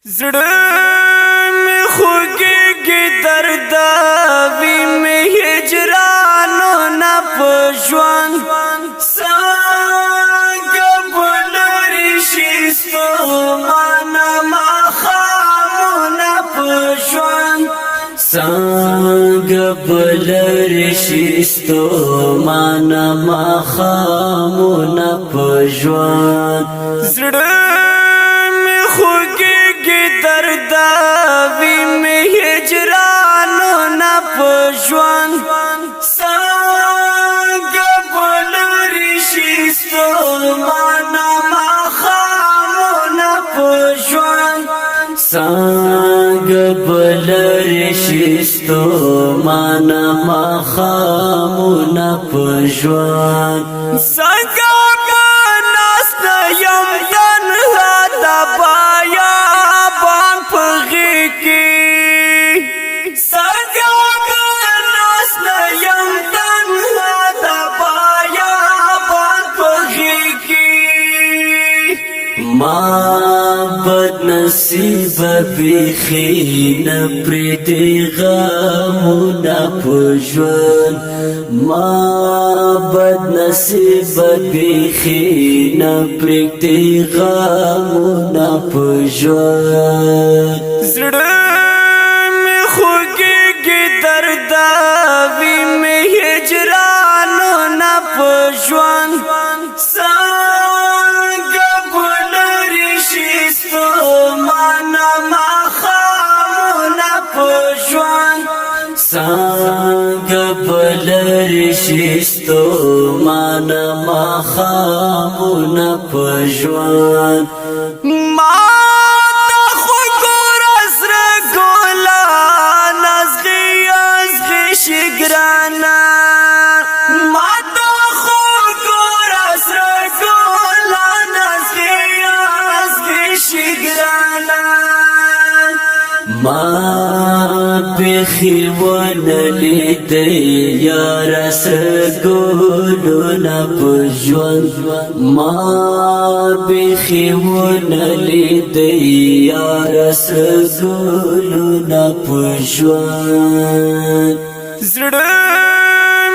زړه می خوږیږي درداوي می هجرانو نه په ژوند څنګه بلری شي ستومانه ماښامونه په ژوند څنګه بلری شي ستومانه ماښامونه په ژوند زړه درداوي می هجرانو نه په ژوند څنګه بلری شي ستومانه ماښامونه په ژوند څنګه بلری شي ستومانه ماښامونه په ژوند څنګه ما بد نصیب بیخی نپریدی غمونا پژوند ما بد نصیب بیخی نپریدی غمونا پژوند زړه می خوږیږي درداوي می هجرانو نه پژوند څنګه بلری شي ستومانه ماښامونه په ژوند ما ته خو ګوره سره ګلان ازغي ازغي شي ګرانه ما ته خو ګوره سره ګلان ازغي ازغي شي ګرانه ما بیخی ونلیدی یار سگولونا پژوند ما بیخی ونلیدی یار سگولونا پژوند زړه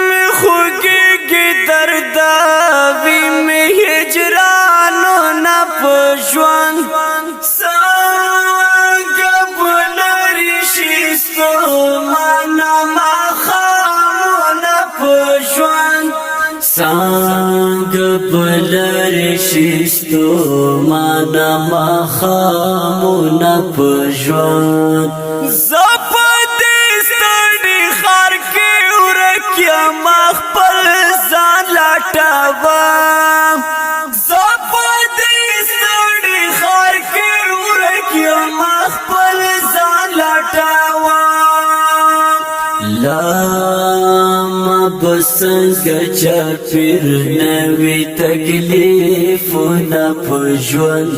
می خوږیږي درداوي می هجرانو نه پژوند څنګه بلری شي ستومانه ماښامونه په ژوند زه په دې ستړي ښار کې ورک یم خپل ځان لټوم زه په دې ستړي ښار کې ورک یم خپل ځان لټوم بسنگا چاپیر نوی تکلیفونا پژوند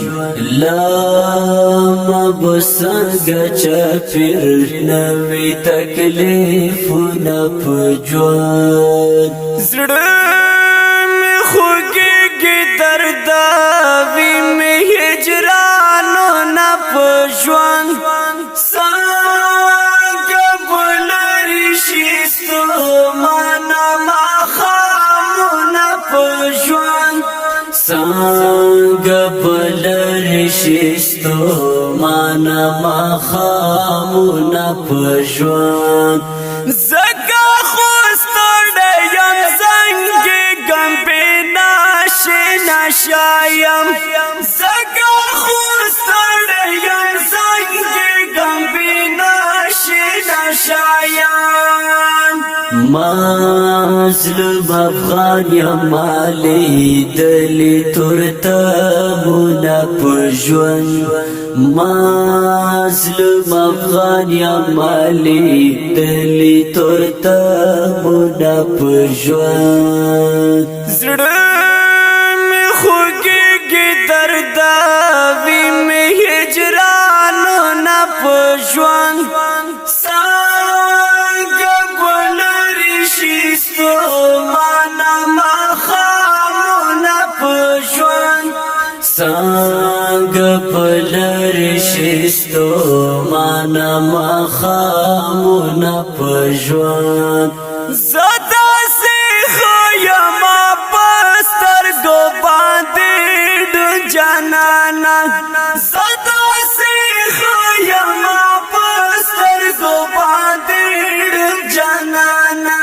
لاما بسنگا چاپیر نوی تکلیفونا پژوند زړه می خوږیږي درداوي می هجرانو نه پژوند څنګه بلری شي ستومانه څنګه بلری شي ستومانه ماښامونه په ژوند زکه خو ستړی یم زنګېږم بېنا شنه شایم زکه خو ستړی یم زنګېږم بېنا شنه شایم مظلوم افغان یم لیدلی تورتمونه په ژوند مظلوم افغان یم لیدلی تورتمونه په ژوند زړه می خوږیږي درداوي می هجرانو نه په ژوند څنګه بلری شي ستومانه ماښامونه په ژوند زدا سی خیما پسترګو باندې ډون جانانا زدا سی خیما پسترګو باندې ډون جانانا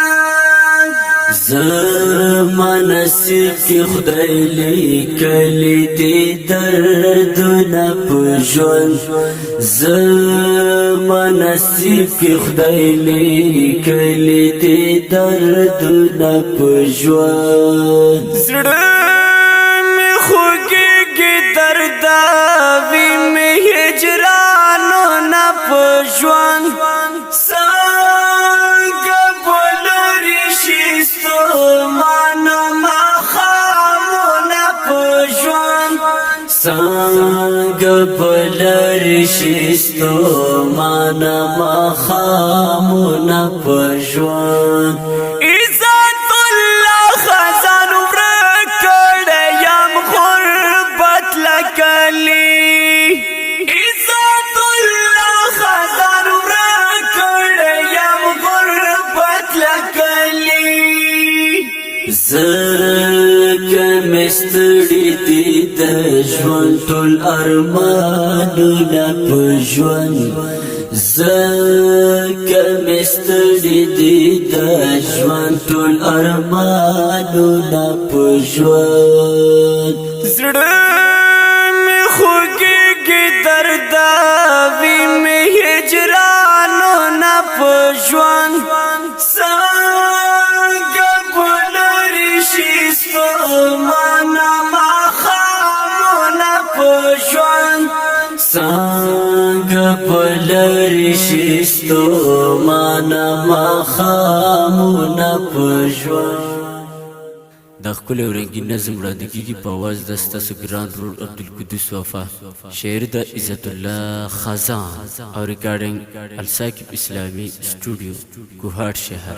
زما نصیب کی خدای لیکلی دی دردونه په ژوند زما نصیب کی خدای لیکلی دی دردونه په ژوند زړه می خوږیږي درداوي می هجرانو نه په ژوند څنګه بولري شي ستومانه ماښامونه په ژوند څنګه بلری شي ستومانه ماښامونه په ژوند عزت الله خزان ورک کړی یم غربت لکلی عزت الله خزان ورک کړی یم غربت لکلی زکه مستړي دي د ژوند ټول ارمانونه په ژوند زکه مستړي دي د ژوند ټول ارمانونه په ژوند زړه می خوږیږي درداوي می هجرانو نه په ژوند څنګه بولري شي ستومانه ماښامونه په ژوند څنګه بلری شي ستومانه ماښامونه په ژوند دا ښکلی او رنګین نظم وړاندې کېږي په اواز د ستاسو ګران ورور عبدالقدوس وفا شعر د عزت الله خزان او ریکارډینګ الساکب اسلامي سټوډیو کوهاټ شهر